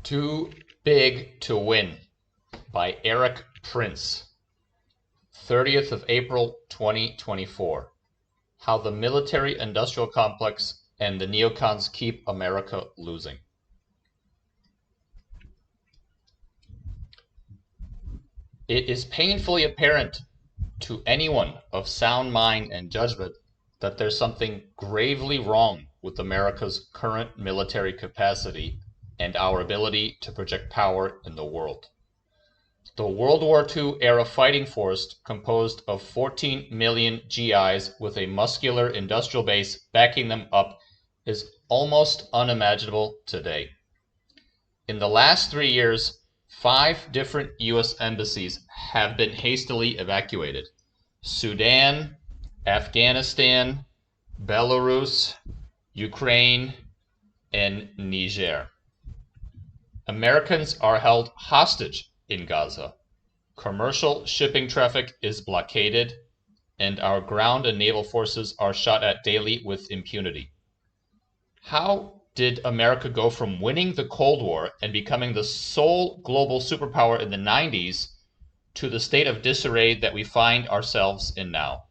Too Big to Win by Erik Prince, 30th of April 2024. How the military-industrial complex and the neocons keep America losing. It is painfully apparent to anyone of sound mind and judgment that there's something gravely wrong with America's current military capacity and our ability to project power in the world. The World War II-era fighting force, composed of 14 million GIs with a muscular industrial base backing them up, is almost unimaginable today. In the last 3 years, 5 different U.S. embassies have been hastily evacuated: Sudan, Afghanistan, Belarus, Ukraine, and Niger. Americans are held hostage in Gaza. Commercial shipping traffic is blockaded, and our ground and naval forces are shot at daily with impunity. How did America go from winning the Cold War and becoming the sole global superpower in the 90s to the state of disarray that we find ourselves in now?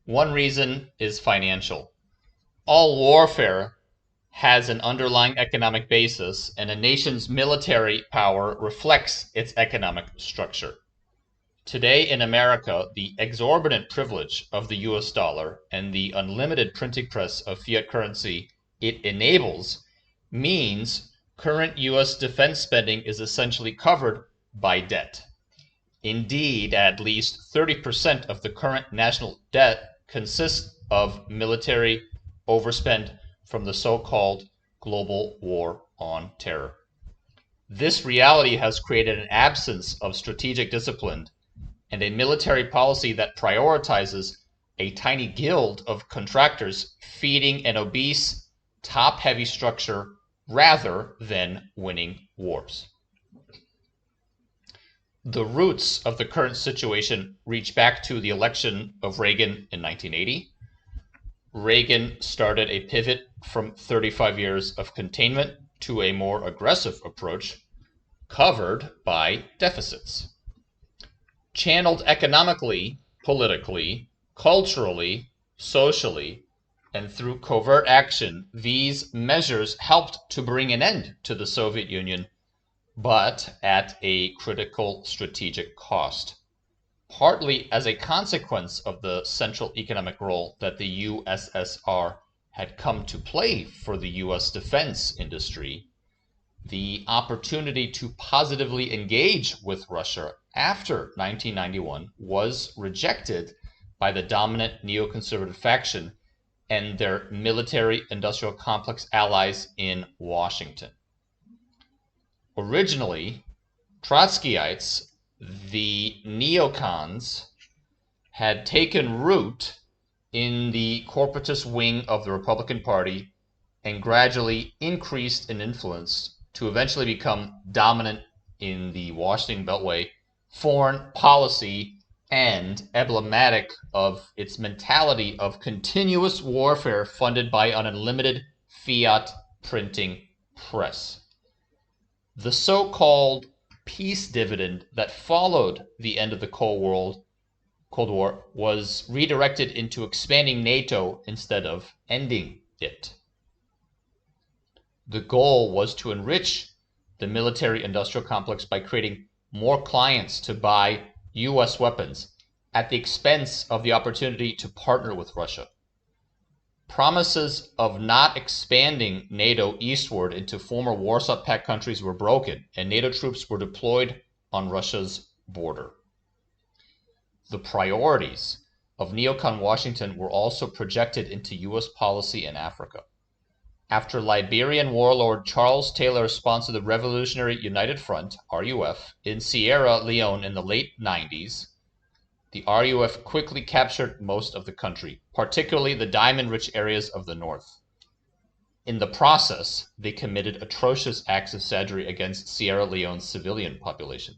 One reason is financial. All warfare has an underlying economic basis, and a nation's military power reflects its economic structure. Today in America, the exorbitant privilege of the US dollar and the unlimited printing press of fiat currency it enables means current US defense spending is essentially covered by debt. Indeed, at least 30% of the current national debt consists of military overspend from the so-called global war on terror. This reality has created an absence of strategic discipline and a military policy that prioritizes a tiny guild of contractors feeding an obese, top-heavy structure rather than winning wars. The roots of the current situation reach back to the election of Reagan in 1980. Reagan started a pivot from 35 years of containment to a more aggressive approach, covered by deficits. Channeled economically, politically, culturally, socially, and through covert action, these measures helped to bring an end to the Soviet Union, but at a critical strategic cost. Partly as a consequence of the central economic role that the USSR had come to play for the US defense industry, the opportunity to positively engage with Russia after 1991 was rejected by the dominant neoconservative faction and their military-industrial complex allies in Washington. Originally, Trotskyites, the Neocons, had taken root in the corporatist wing of the Republican Party and gradually increased in influence to eventually become dominant in the Washington Beltway foreign policy and emblematic of its mentality of continuous warfare funded by an unlimited fiat printing press. The so-called peace dividend that followed the end of the Cold War was redirected into expanding NATO instead of ending it. The goal was to enrich the military-industrial complex by creating more clients to buy US weapons at the expense of the opportunity to partner with Russia. Promises of not expanding NATO eastward into former Warsaw Pact countries were broken, and NATO troops were deployed on Russia's border. The priorities of neocon Washington were also projected into US policy in Africa. After Liberian warlord Charles Taylor sponsored the Revolutionary United Front, RUF, in Sierra Leone in the late 90s, the RUF quickly captured most of the country, particularly the diamond-rich areas of the north. In the process, they committed atrocious acts of savagery against Sierra Leone's civilian population.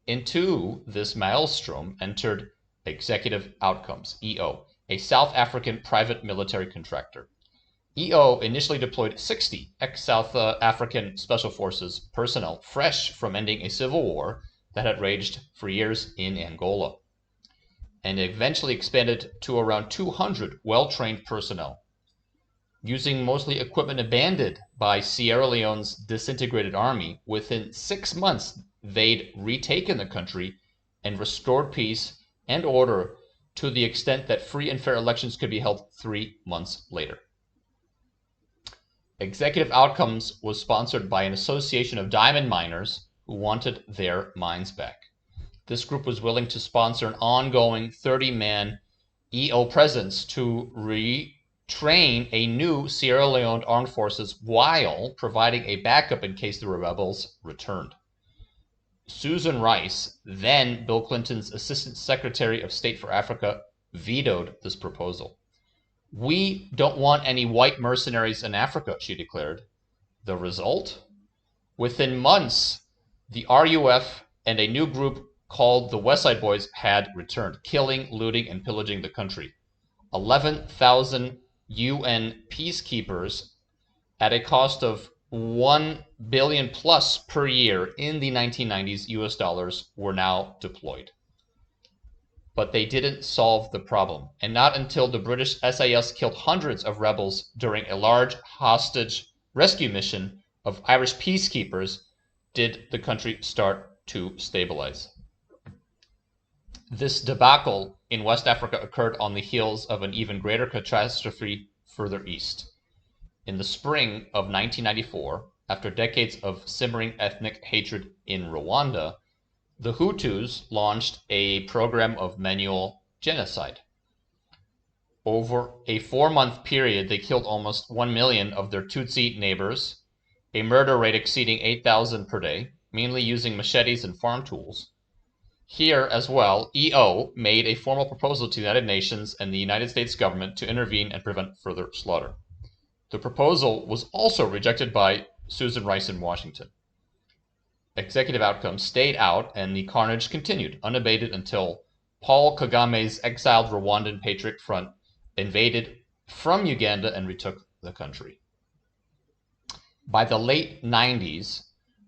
Into this maelstrom entered Executive Outcomes, EO, a South African private military contractor. EO initially deployed 60 ex-South African Special Forces personnel fresh from ending a civil war that had raged for years in Angola, and eventually expanded to around 200 well-trained personnel. Using mostly equipment abandoned by Sierra Leone's disintegrated army, within 6 months they'd retaken the country and restored peace and order to the extent that free and fair elections could be held 3 months later. Executive Outcomes was sponsored by an association of diamond miners who wanted their mines back. This group was willing to sponsor an ongoing 30-man EO presence to retrain a new Sierra Leone armed forces while providing a backup in case the rebels returned. Susan Rice, then Bill Clinton's Assistant Secretary of State for Africa, vetoed this proposal. "We don't want any white mercenaries in Africa," she declared. The result? Within months, the RUF and a new group called the West Side Boys had returned, killing, looting, and pillaging the country. 11,000 UN peacekeepers at a cost of $1 billion plus per year in the 1990s US dollars were now deployed. But they didn't solve the problem, and not until the British SAS killed hundreds of rebels during a large hostage rescue mission of Irish peacekeepers did the country start to stabilize. This debacle in West Africa occurred on the heels of an even greater catastrophe further east. In the spring of 1994, after decades of simmering ethnic hatred in Rwanda, the Hutus launched a program of manual genocide. Over a 4-month period, they killed almost 1 million of their Tutsi neighbors, a murder rate exceeding 8,000 per day, mainly using machetes and farm tools. Here as well, EO made a formal proposal to the United Nations and the United States government to intervene and prevent further slaughter. The proposal was also rejected by Susan Rice in Washington. Executive Outcomes stayed out, and the carnage continued unabated until Paul Kagame's exiled Rwandan Patriot Front invaded from Uganda and retook the country. By the late 90s,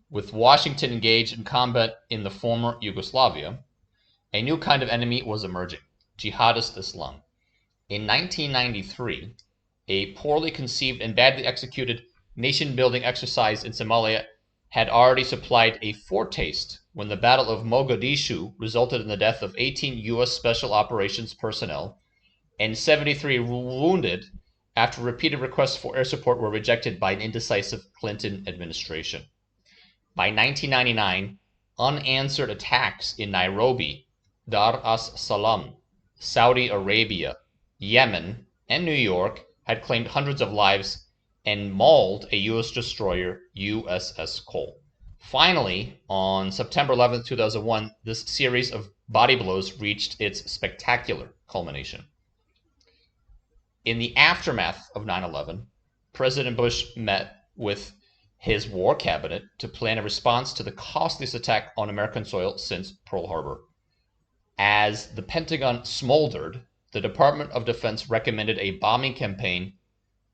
with Washington engaged in combat in the former Yugoslavia, a new kind of enemy was emerging: jihadist Islam. In 1993, a poorly conceived and badly executed nation-building exercise in Somalia had already supplied a foretaste when the Battle of Mogadishu resulted in the death of 18 U.S. Special Operations personnel and 73 wounded after repeated requests for air support were rejected by an indecisive Clinton administration. By 1999, unanswered attacks in Nairobi, Dar es Salaam, Saudi Arabia, Yemen, and New York had claimed hundreds of lives and mauled a U.S. destroyer, USS Cole. Finally, on September 11, 2001, this series of body blows reached its spectacular culmination. In the aftermath of 9/11, President Bush met with his war cabinet to plan a response to the costliest attack on American soil since Pearl Harbor. As the Pentagon smoldered, the Department of Defense recommended a bombing campaign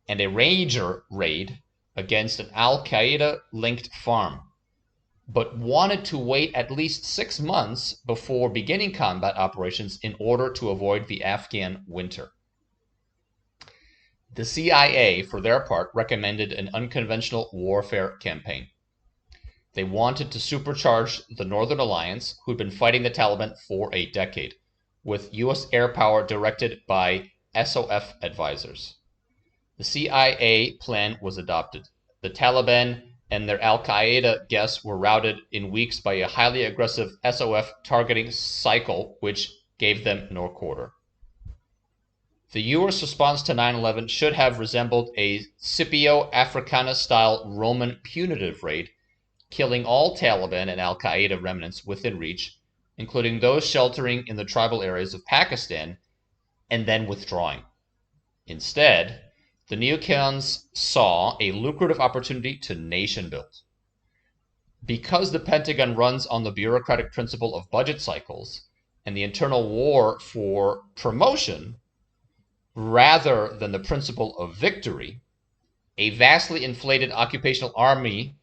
and a Ranger raid against an Al-Qaeda-linked farm, but wanted to wait at least 6 months before beginning combat operations in order to avoid the Afghan winter. The CIA, for their part, recommended an unconventional warfare campaign. They wanted to supercharge the Northern Alliance, who'd been fighting the Taliban for a decade, with U.S. air power directed by SOF advisors. The CIA plan was adopted. The Taliban and their Al-Qaeda guests were routed in weeks by a highly aggressive SOF targeting cycle, which gave them no quarter. The U.S. response to 9/11 should have resembled a Scipio Africanus-style Roman punitive raid, killing all Taliban and Al-Qaeda remnants within reach, including those sheltering in the tribal areas of Pakistan, and then withdrawing. Instead, the Neocons saw a lucrative opportunity to nation build. Because the Pentagon runs on the bureaucratic principle of budget cycles and the internal war for promotion, rather than the principle of victory, a vastly inflated occupational army,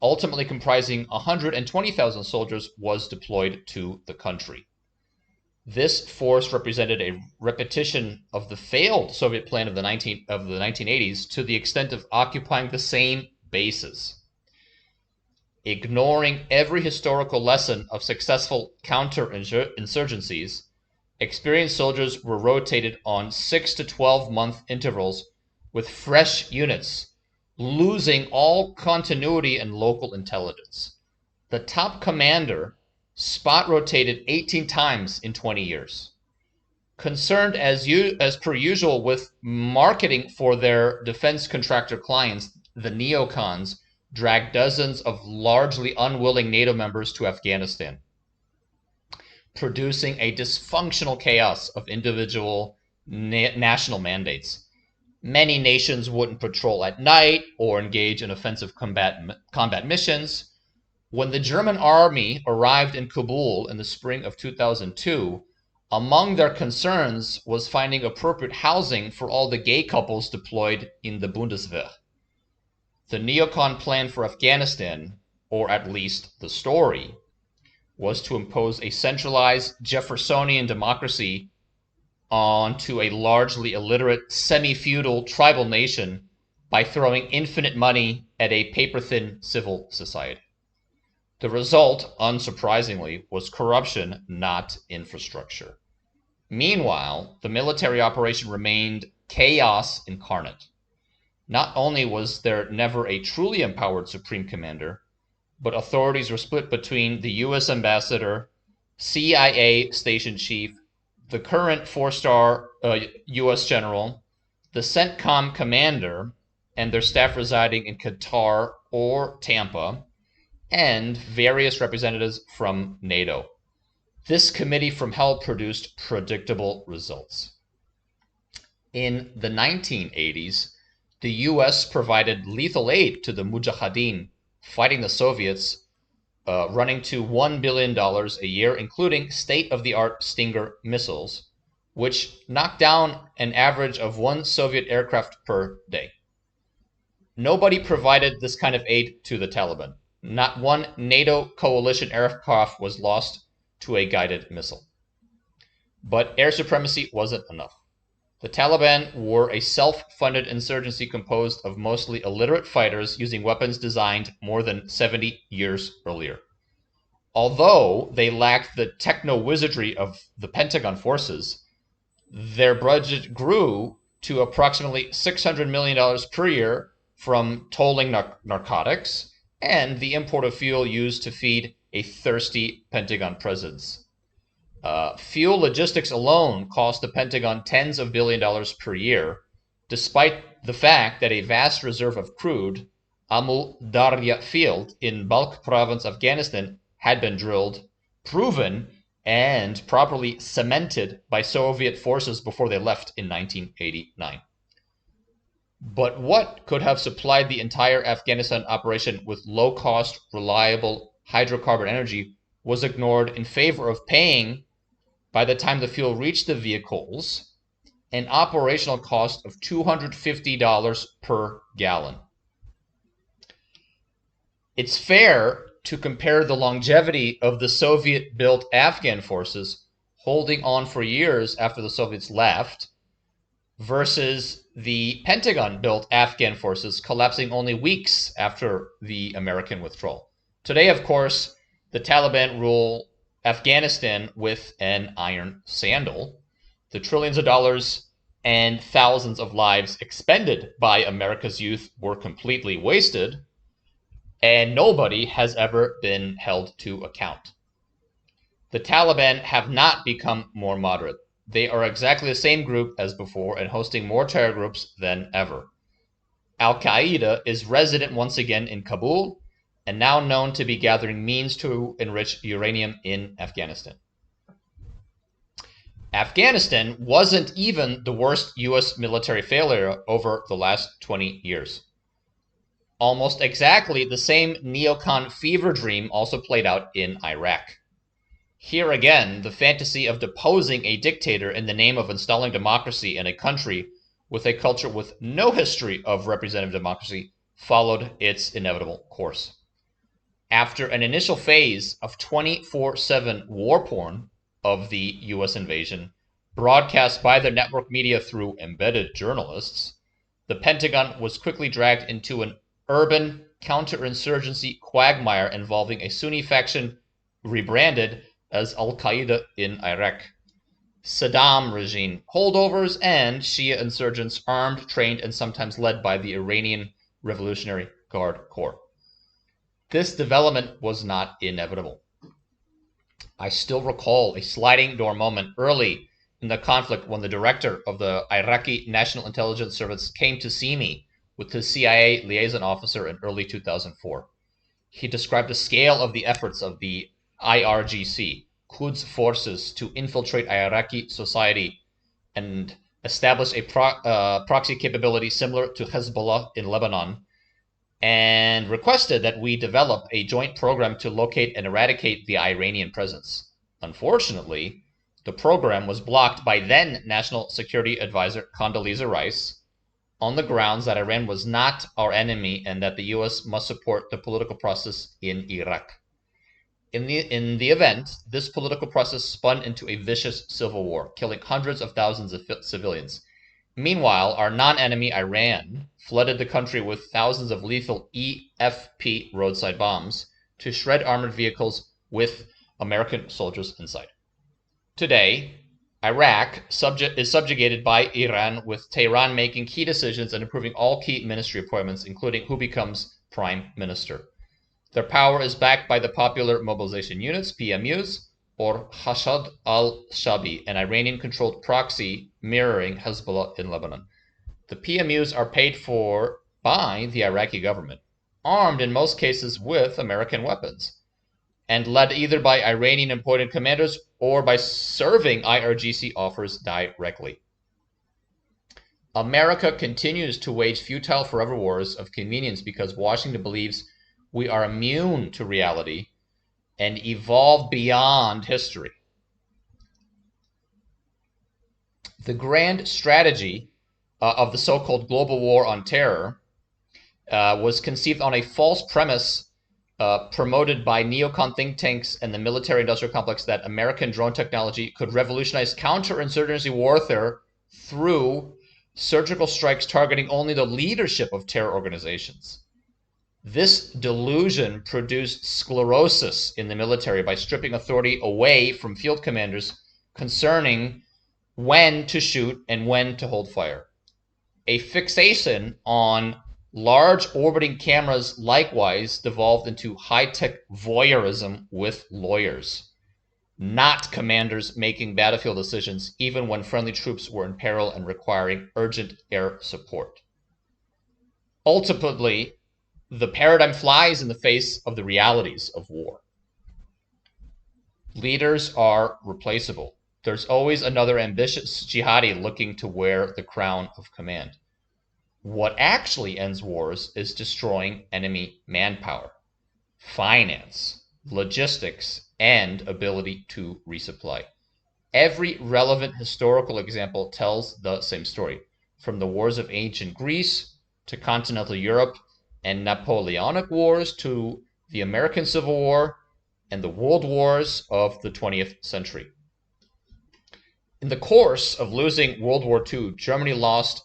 ultimately comprising 120,000 soldiers, was deployed to the country. This force represented a repetition of the failed Soviet plan of the 1980s to the extent of occupying the same bases. Ignoring every historical lesson of successful counterinsurgencies, experienced soldiers were rotated on 6 to 12-month intervals with fresh units, losing all continuity and local intelligence. The top commander spot rotated 18 times in 20 years. Concerned as per usual with marketing for their defense contractor clients, the Neocons dragged dozens of largely unwilling NATO members to Afghanistan, producing a dysfunctional chaos of individual national mandates. Many nations wouldn't patrol at night or engage in offensive combat missions. When the German army arrived in Kabul in the spring of 2002, among their concerns was finding appropriate housing for all the gay couples deployed in the Bundeswehr. The neocon plan for Afghanistan, or at least the story, was to impose a centralized Jeffersonian democracy onto a largely illiterate, semi-feudal tribal nation by throwing infinite money at a paper-thin civil society. The result, unsurprisingly, was corruption, not infrastructure. Meanwhile, the military operation remained chaos incarnate. Not only was there never a truly empowered supreme commander, but authorities were split between the U.S. ambassador, CIA station chief, the current four-star U.S. general, the CENTCOM commander, and their staff residing in Qatar or Tampa, and various representatives from NATO. This committee from hell produced predictable results. In the 1980s, the U.S. provided lethal aid to the Mujahideen fighting the Soviets, running to $1 billion a year, including state-of-the-art Stinger missiles, which knocked down an average of 1 Soviet aircraft per day. Nobody provided this kind of aid to the Taliban. Not one NATO coalition aircraft was lost to a guided missile. But air supremacy wasn't enough. The Taliban were a self-funded insurgency composed of mostly illiterate fighters using weapons designed more than 70 years earlier. Although they lacked the techno-wizardry of the Pentagon forces, their budget grew to approximately $600 million per year from tolling narcotics and the import of fuel used to feed a thirsty Pentagon presence. Fuel logistics alone cost the Pentagon tens of billions of dollars per year, despite the fact that a vast reserve of crude, Amul Darya field in Balkh province, Afghanistan, had been drilled, proven, and properly cemented by Soviet forces before they left in 1989. But what could have supplied the entire Afghanistan operation with low-cost, reliable hydrocarbon energy was ignored in favor of paying, by the time the fuel reached the vehicles, an operational cost of $250 per gallon. It's fair to compare the longevity of the Soviet-built Afghan forces holding on for years after the Soviets left versus the Pentagon-built Afghan forces collapsing only weeks after the American withdrawal. Today, of course, the Taliban rule Afghanistan with an iron sandal. The trillions of dollars and thousands of lives expended by America's youth were completely wasted, and nobody has ever been held to account. The Taliban have not become more moderate. They are exactly the same group as before and hosting more terror groups than ever. Al-Qaeda is resident once again in Kabul and now known to be gathering means to enrich uranium in Afghanistan. Afghanistan wasn't even the worst U.S. military failure over the last 20 years. Almost exactly the same neocon fever dream also played out in Iraq. Here again, the fantasy of deposing a dictator in the name of installing democracy in a country with a culture with no history of representative democracy, followed its inevitable course. After an initial phase of 24/7 war porn of the US invasion, broadcast by the network media through embedded journalists, the Pentagon was quickly dragged into an urban counterinsurgency quagmire involving a Sunni faction rebranded as Al-Qaeda in Iraq, Saddam regime holdovers, and Shia insurgents armed, trained, and sometimes led by the Iranian Revolutionary Guard Corps. This development was not inevitable. I still recall a sliding door moment early in the conflict when the director of the Iraqi National Intelligence Service came to see me with his CIA liaison officer in early 2004. He described the scale of the efforts of the IRGC, Quds forces, to infiltrate Iraqi society and establish a proxy capability similar to Hezbollah in Lebanon, and requested that we develop a joint program to locate and eradicate the Iranian presence. Unfortunately, the program was blocked by then National Security Advisor Condoleezza Rice on the grounds that Iran was not our enemy and that the US must support the political process in Iraq. In the event, this political process spun into a vicious civil war, killing hundreds of thousands of civilians. Meanwhile, our non-enemy Iran flooded the country with thousands of lethal EFP roadside bombs to shred armored vehicles with American soldiers inside. Today, Iraq is subjugated by Iran, with Tehran making key decisions and approving all key ministry appointments, including who becomes prime minister. Their power is backed by the Popular Mobilization Units, PMUs, or Hashad al-Shabi, an Iranian-controlled proxy mirroring Hezbollah in Lebanon. The PMUs are paid for by the Iraqi government, armed in most cases with American weapons, and led either by Iranian-appointed commanders or by serving IRGC offers directly. America continues to wage futile forever wars of convenience because Washington believes we are immune to reality and evolve beyond history. The grand strategy of the so-called global war on terror was conceived on a false premise promoted by neocon think tanks and the military-industrial complex that American drone technology could revolutionize counterinsurgency warfare through surgical strikes targeting only the leadership of terror organizations. This delusion produced sclerosis in the military by stripping authority away from field commanders concerning when to shoot and when to hold fire. A fixation on large orbiting cameras likewise devolved into high-tech voyeurism with lawyers, not commanders making battlefield decisions even when friendly troops were in peril and requiring urgent air support. Ultimately, the paradigm flies in the face of the realities of war. Leaders are replaceable. There's always another ambitious jihadi looking to wear the crown of command. What actually ends wars is destroying enemy manpower, finance, logistics, and ability to resupply. Every relevant historical example tells the same story, from the wars of ancient Greece to continental Europe and Napoleonic wars to the American Civil War and the world wars of the 20th century. In the course of losing World War II, Germany lost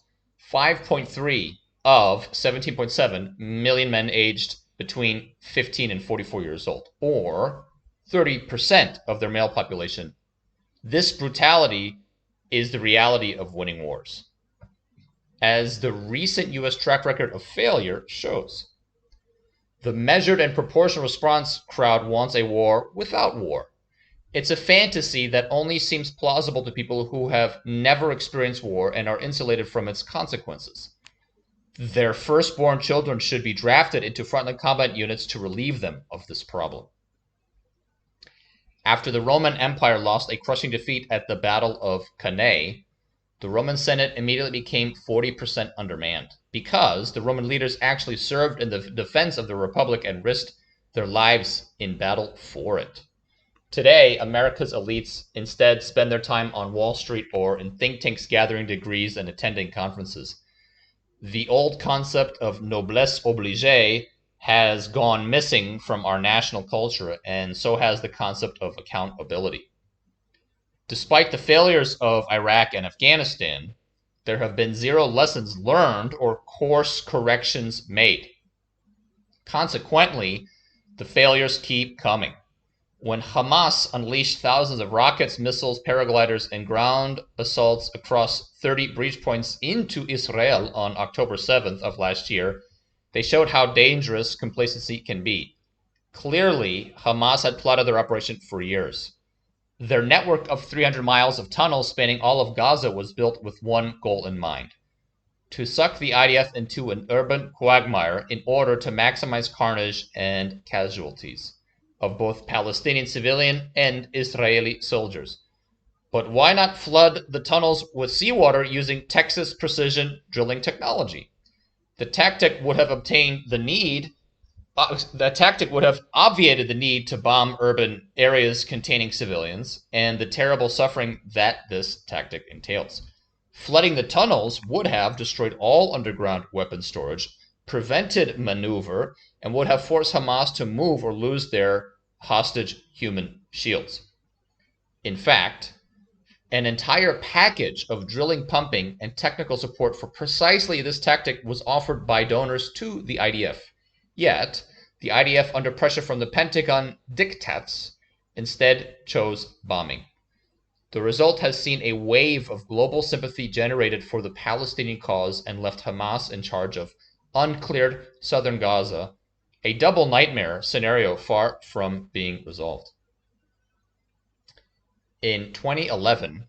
5.3 of 17.7 million men aged between 15 and 44 years old, or 30% of their male population. This brutality is the reality of winning wars, as the recent U.S. track record of failure shows. The measured and proportional response crowd wants a war without war. It's a fantasy that only seems plausible to people who have never experienced war and are insulated from its consequences. Their firstborn children should be drafted into frontline combat units to relieve them of this problem. After the Roman Empire lost a crushing defeat at the Battle of Cannae, the Roman Senate immediately became 40% undermanned because the Roman leaders actually served in the defense of the Republic and risked their lives in battle for it. Today, America's elites instead spend their time on Wall Street or in think tanks gathering degrees and attending conferences. The old concept of noblesse oblige has gone missing from our national culture, and so has the concept of accountability. Despite the failures of Iraq and Afghanistan, there have been zero lessons learned or course corrections made. Consequently, the failures keep coming. When Hamas unleashed thousands of rockets, missiles, paragliders, and ground assaults across 30 breach points into Israel on October 7th of last year, they showed how dangerous complacency can be. Clearly, Hamas had plotted their operation for years. Their network of 300 miles of tunnels spanning all of Gaza was built with one goal in mind: to suck the IDF into an urban quagmire in order to maximize carnage and casualties of both Palestinian civilian and Israeli soldiers. But why not flood the tunnels with seawater using Texas precision drilling technology? The tactic would have obtained the need. That tactic would have obviated the need to bomb urban areas containing civilians and the terrible suffering that this tactic entails. Flooding the tunnels would have destroyed all underground weapon storage, prevented maneuver, and would have forced Hamas to move or lose their hostage human shields. In fact, an entire package of drilling, pumping, and technical support for precisely this tactic was offered by donors to the IDF. Yet, the IDF, under pressure from the Pentagon diktats, instead chose bombing. The result has seen a wave of global sympathy generated for the Palestinian cause and left Hamas in charge of uncleared southern Gaza, a double nightmare scenario far from being resolved. In 2011,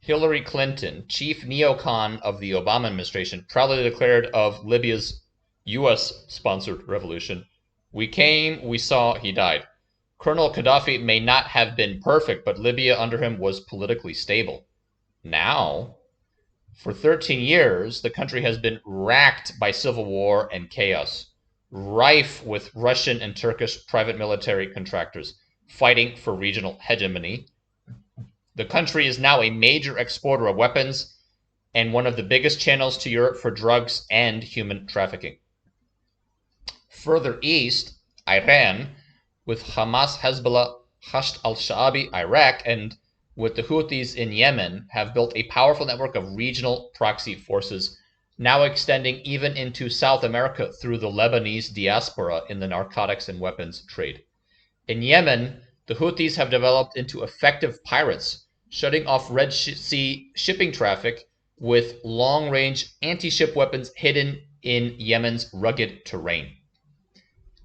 Hillary Clinton, chief neocon of the Obama administration, proudly declared of Libya's US-sponsored revolution, "We came, we saw, he died." Colonel Gaddafi may not have been perfect, but Libya under him was politically stable. Now, for 13 years, the country has been racked by civil war and chaos, rife with Russian and Turkish private military contractors fighting for regional hegemony. The country is now a major exporter of weapons and one of the biggest channels to Europe for drugs and human trafficking. Further east, Iran, with Hamas, Hezbollah, Hasht al-Sha'abi, Iraq, and with the Houthis in Yemen, have built a powerful network of regional proxy forces, now extending even into South America through the Lebanese diaspora in the narcotics and weapons trade. In Yemen, the Houthis have developed into effective pirates, shutting off Red Sea shipping traffic with long-range anti-ship weapons hidden in Yemen's rugged terrain.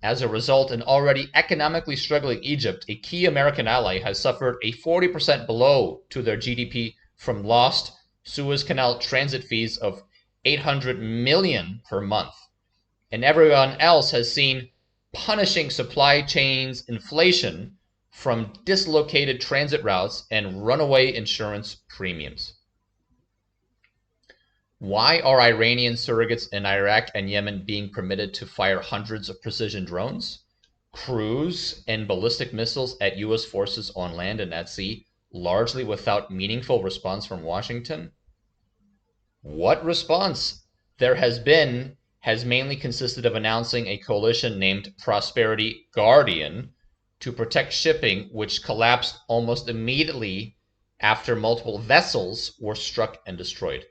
As a result, an already economically struggling Egypt, a key American ally, has suffered a 40% blow to their GDP from lost Suez Canal transit fees of $800 million per month. And everyone else has seen punishing supply chains inflation from dislocated transit routes and runaway insurance premiums. Why are Iranian surrogates in Iraq and Yemen being permitted to fire hundreds of precision drones, cruise, and ballistic missiles at U.S. forces on land and at sea, largely without meaningful response from Washington? What response there has been has mainly consisted of announcing a coalition named Prosperity Guardian to protect shipping, which collapsed almost immediately after multiple vessels were struck and destroyed.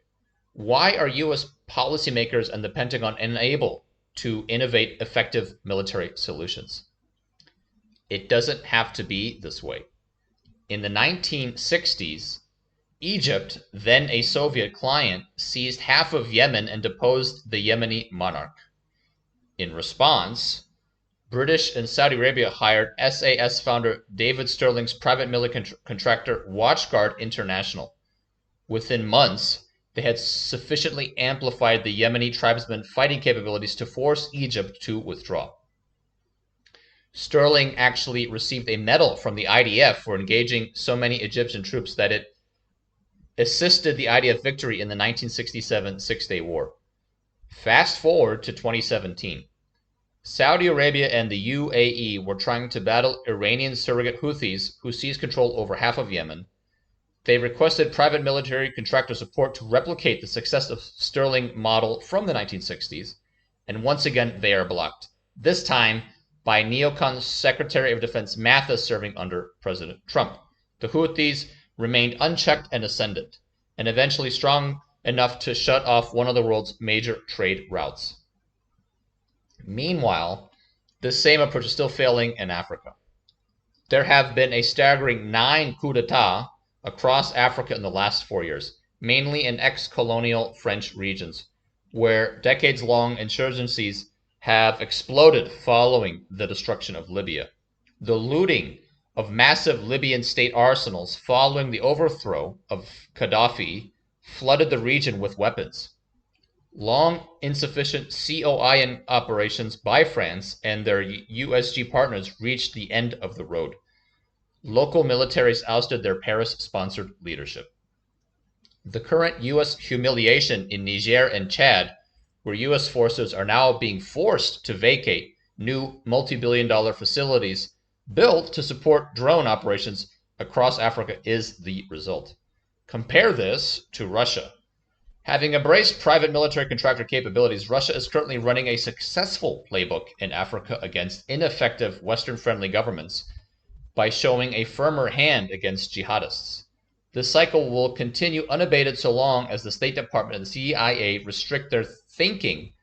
Why are U.S. policymakers and the Pentagon unable to innovate effective military solutions? It doesn't have to be this way. In the 1960s, Egypt, then a Soviet client, seized half of Yemen and deposed the Yemeni monarch. In response, British and Saudi Arabia hired SAS founder David Sterling's private military contractor WatchGuard International. Within months, they had sufficiently amplified the Yemeni tribesmen' fighting capabilities to force Egypt to withdraw. Sterling actually received a medal from the IDF for engaging so many Egyptian troops that it assisted the IDF victory in the 1967 Six-Day War. Fast forward to 2017. Saudi Arabia and the UAE were trying to battle Iranian surrogate Houthis who seized control over half of Yemen. They requested private military contractor support to replicate the success of Sterling model from the 1960s, and once again they are blocked, this time by Neocons Secretary of Defense Mathis serving under President Trump. The Houthis remained unchecked and ascendant, and eventually strong enough to shut off one of the world's major trade routes. Meanwhile, this same approach is still failing in Africa. There have been a staggering 9 coups d'etat across Africa in the last 4 years, mainly in ex-colonial French regions, where decades-long insurgencies have exploded following the destruction of Libya. The looting of massive Libyan state arsenals following the overthrow of Gaddafi flooded the region with weapons. Long insufficient COI operations by France and their USG partners reached the end of the road. Local militaries ousted their Paris-sponsored leadership. The current U.S. humiliation in Niger and Chad, where U.S. forces are now being forced to vacate new multi-billion-dollar facilities built to support drone operations across Africa, is the result. Compare this to Russia. Having embraced private military contractor capabilities, Russia is currently running a successful playbook in Africa against ineffective Western-friendly governments by showing a firmer hand against jihadists. This cycle will continue unabated so long as the State Department and the CIA restrict their thinking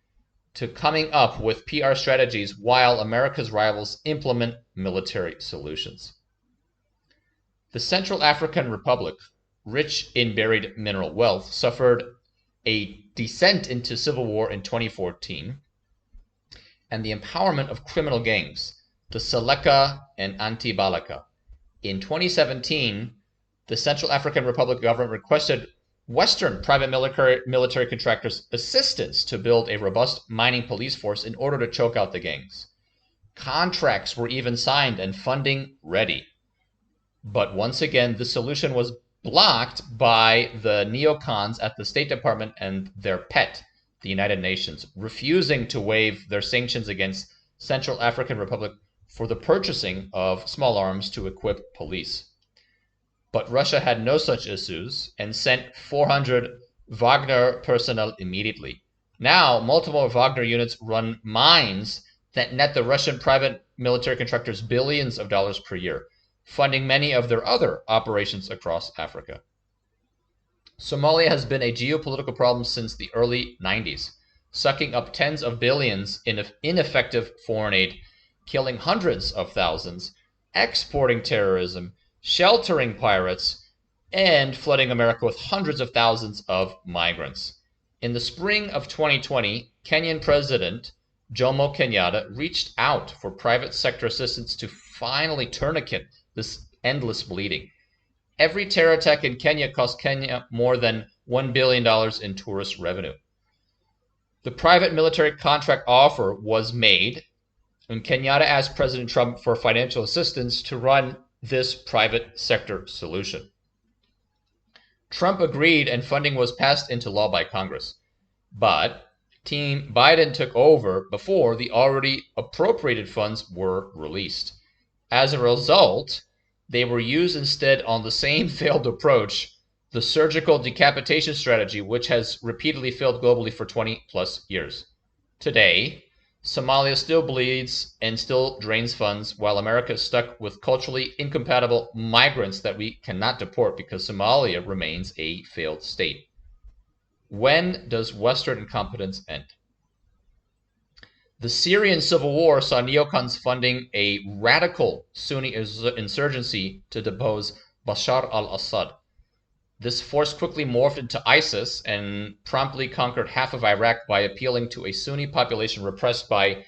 to coming up with PR strategies while America's rivals implement military solutions. The Central African Republic, rich in buried mineral wealth, suffered a descent into civil war in 2014, and the empowerment of criminal gangs, the Seleka and Anti-Balaka. In 2017, the Central African Republic government requested Western private military contractors assistance to build a robust mining police force in order to choke out the gangs. Contracts were even signed and funding ready. But once again, the solution was blocked by the neocons at the State Department and their pet, the United Nations, refusing to waive their sanctions against Central African Republic for the purchasing of small arms to equip police. But Russia had no such issues and sent 400 Wagner personnel immediately. Now, multiple Wagner units run mines that net the Russian private military contractors billions of dollars per year, funding many of their other operations across Africa. Somalia has been a geopolitical problem since the early 90s, sucking up tens of billions in ineffective foreign aid, killing hundreds of thousands, exporting terrorism, sheltering pirates, and flooding America with hundreds of thousands of migrants. In the spring of 2020, Kenyan President Jomo Kenyatta reached out for private sector assistance to finally tourniquet this endless bleeding. Every terror attack in Kenya cost Kenya more than $1 billion in tourist revenue. The private military contract offer was made, and Kenyatta asked President Trump for financial assistance to run this private sector solution. Trump agreed and funding was passed into law by Congress. But Team Biden took over before the already appropriated funds were released. As a result, they were used instead on the same failed approach, the surgical decapitation strategy, which has repeatedly failed globally for 20 plus years. Today, Somalia still bleeds and still drains funds, while America is stuck with culturally incompatible migrants that we cannot deport because Somalia remains a failed state. When does Western incompetence end? The Syrian civil war saw neocons funding a radical Sunni insurgency to depose Bashar al-Assad. This force quickly morphed into ISIS and promptly conquered half of Iraq by appealing to a Sunni population repressed by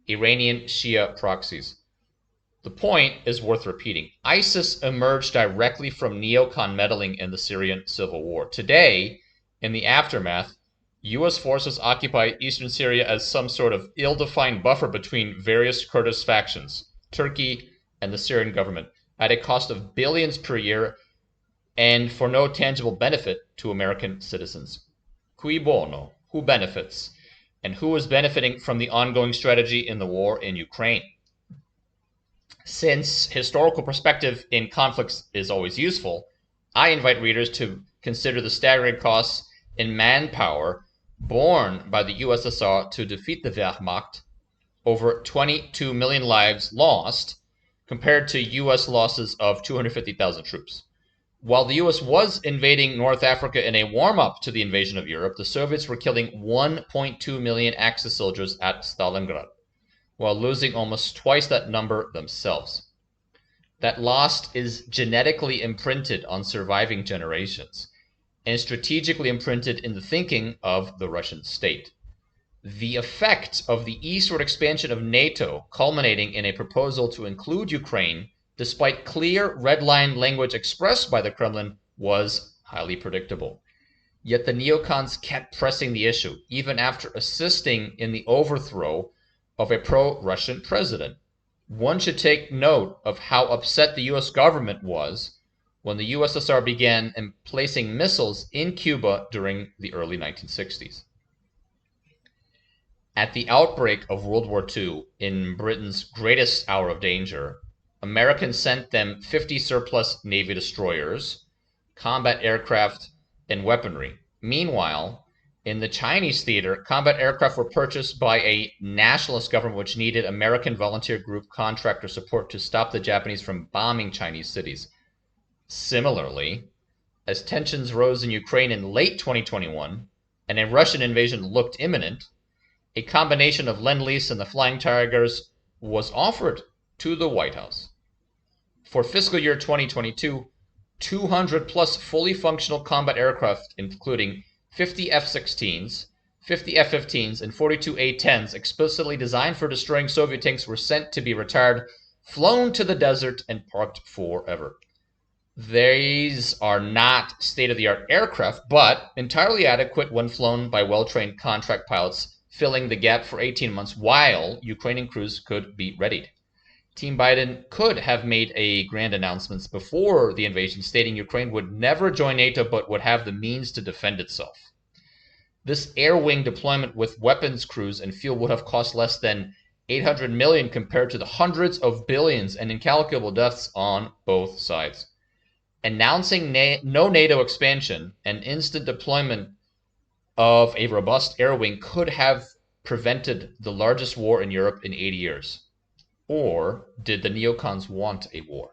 Iranian Shia proxies. The point is worth repeating. ISIS emerged directly from neocon meddling in the Syrian civil war. Today, in the aftermath, U.S. forces occupy eastern Syria as some sort of ill-defined buffer between various Kurdish factions, Turkey and the Syrian government, at a cost of billions per year and for no tangible benefit to American citizens. Cui bono? Who benefits? and who is benefiting from the ongoing strategy in the war in Ukraine. Since historical perspective in conflicts is always useful, I invite readers to consider the staggering costs in manpower borne by the USSR to defeat the Wehrmacht, over 22 million lives lost, compared to US losses of 250,000 troops. While the US was invading North Africa in a warm-up to the invasion of Europe, the Soviets were killing 1.2 million Axis soldiers at Stalingrad, while losing almost twice that number themselves. That loss is genetically imprinted on surviving generations and strategically imprinted in the thinking of the Russian state. The effect of the eastward expansion of NATO, culminating in a proposal to include Ukraine, despite clear red-line language expressed by the Kremlin, was highly predictable. Yet the neocons kept pressing the issue, even after assisting in the overthrow of a pro-Russian president. One should take note of how upset the US government was when the USSR began placing missiles in Cuba during the early 1960s. At the outbreak of World War II, in Britain's greatest hour of danger, Americans sent them 50 surplus Navy destroyers, combat aircraft, and weaponry. Meanwhile, in the Chinese theater, combat aircraft were purchased by a nationalist government which needed American volunteer group contractor support to stop the Japanese from bombing Chinese cities. Similarly, as tensions rose in Ukraine in late 2021 and a Russian invasion looked imminent, a combination of Lend-Lease and the Flying Tigers was offered to the White House. For fiscal year 2022, 200 plus fully functional combat aircraft, including 50 F-16s, 50 F-15s, and 42 A-10s explicitly designed for destroying Soviet tanks, were sent to be retired, flown to the desert, and parked forever. These are not state-of-the-art aircraft, but entirely adequate when flown by well-trained contract pilots, filling the gap for 18 months while Ukrainian crews could be readied. Team Biden could have made a grand announcements before the invasion, stating Ukraine would never join NATO but would have the means to defend itself. This air wing deployment with weapons crews and fuel would have cost less than $800 million compared to the hundreds of billions and incalculable deaths on both sides. Announcing no NATO expansion and instant deployment of a robust air wing could have prevented the largest war in Europe in 80 years. Or did the neocons want a war?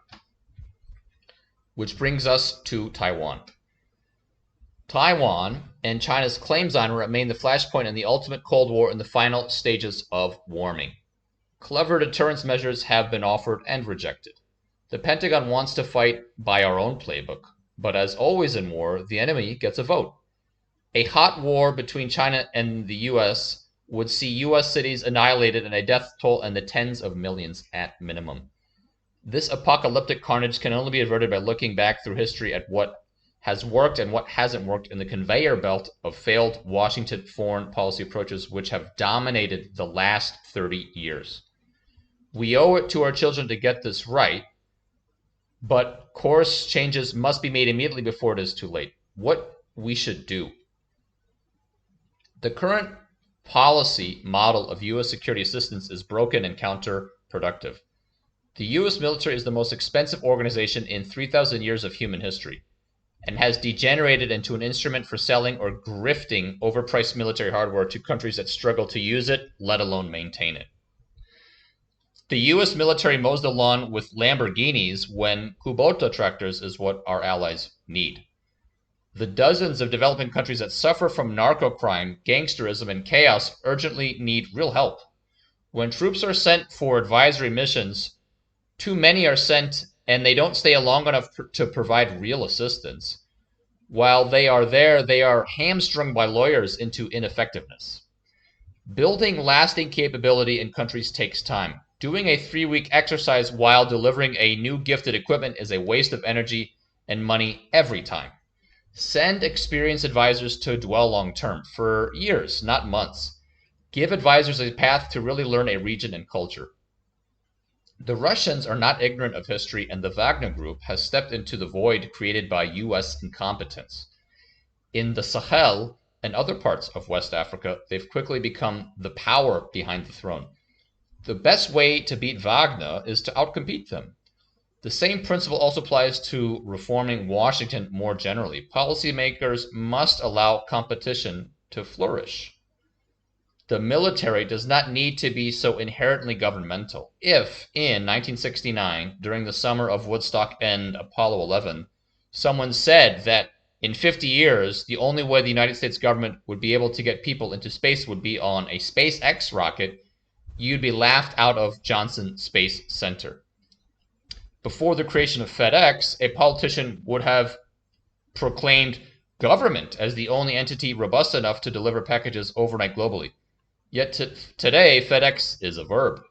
Which brings us to Taiwan. Taiwan and China's claims on it remain the flashpoint in the ultimate Cold War in the final stages of warming. Clever deterrence measures have been offered and rejected. The Pentagon wants to fight by our own playbook, but as always in war, the enemy gets a vote. A hot war between China and the US would see US cities annihilated and a death toll in the tens of millions at minimum. This apocalyptic carnage can only be averted by looking back through history at what has worked and what hasn't worked in the conveyor belt of failed Washington foreign policy approaches which have dominated the last 30 years. We owe it to our children to get this right, but course changes must be made immediately before it is too late. What we should do. The current policy model of U.S. security assistance is broken and counterproductive. The U.S. military is the most expensive organization in 3,000 years of human history and has degenerated into an instrument for selling or grifting overpriced military hardware to countries that struggle to use it, let alone maintain it. The U.S. military mows the lawn with Lamborghinis when Kubota tractors is what our allies need. The dozens of developing countries that suffer from narco-crime, gangsterism, and chaos urgently need real help. When troops are sent for advisory missions, too many are sent and they don't stay long enough to provide real assistance. While they are there, they are hamstrung by lawyers into ineffectiveness. Building lasting capability in countries takes time. Doing a 3-week exercise while delivering a new gifted equipment is a waste of energy and money every time. Send experienced advisors to dwell long term, for years, not months. Give advisors a path to really learn a region and culture. The Russians are not ignorant of history, and the Wagner Group has stepped into the void created by U.S. incompetence. In the Sahel, and other parts of West Africa, they've quickly become the power behind the throne. The best way to beat Wagner is to outcompete them. The same principle also applies to reforming Washington more generally. Policymakers must allow competition to flourish. The military does not need to be so inherently governmental. If, in 1969, during the summer of Woodstock and Apollo 11, someone said that in 50 years, the only way the United States government would be able to get people into space would be on a SpaceX rocket, you'd be laughed out of Johnson Space Center. Before the creation of FedEx, a politician would have proclaimed government as the only entity robust enough to deliver packages overnight globally. Yet today, FedEx is a verb.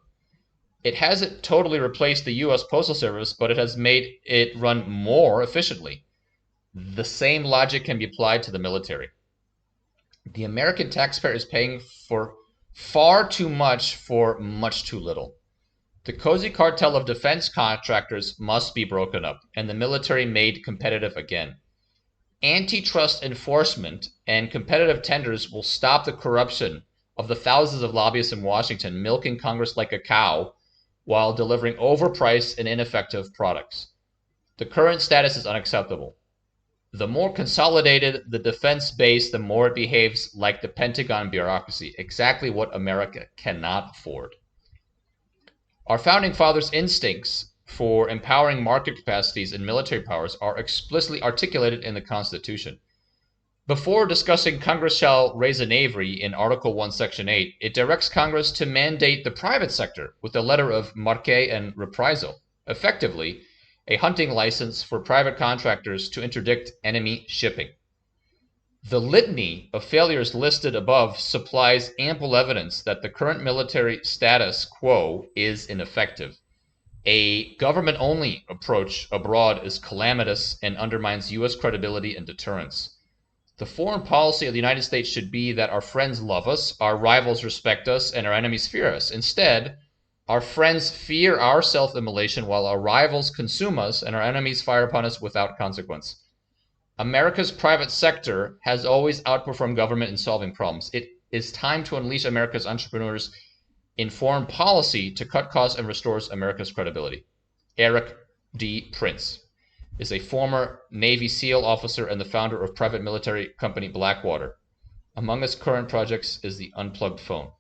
It hasn't totally replaced the U.S. Postal Service, but it has made it run more efficiently. The same logic can be applied to the military. The American taxpayer is paying for far too much for much too little. The cozy cartel of defense contractors must be broken up, and the military made competitive again. Antitrust enforcement and competitive tenders will stop the corruption of the thousands of lobbyists in Washington milking Congress like a cow while delivering overpriced and ineffective products. The current status is unacceptable. The more consolidated the defense base, the more it behaves like the Pentagon bureaucracy, exactly what America cannot afford. Our founding fathers' instincts for empowering market capacities and military powers are explicitly articulated in the Constitution. Before discussing Congress shall raise a navy in Article 1, Section 8, it directs Congress to mandate the private sector with a letter of marque and reprisal, effectively a hunting license for private contractors to interdict enemy shipping. The litany of failures listed above supplies ample evidence that the current military status quo is ineffective. A government-only approach abroad is calamitous and undermines U.S. credibility and deterrence. The foreign policy of the United States should be that our friends love us, our rivals respect us, and our enemies fear us. Instead, our friends fear our self-immolation while our rivals consume us and our enemies fire upon us without consequence. America's private sector has always outperformed government in solving problems. It is time to unleash America's entrepreneurs in foreign policy to cut costs and restore America's credibility. Erik D. Prince is a former Navy SEAL officer and the founder of private military company Blackwater. Among his current projects is the unplugged phone.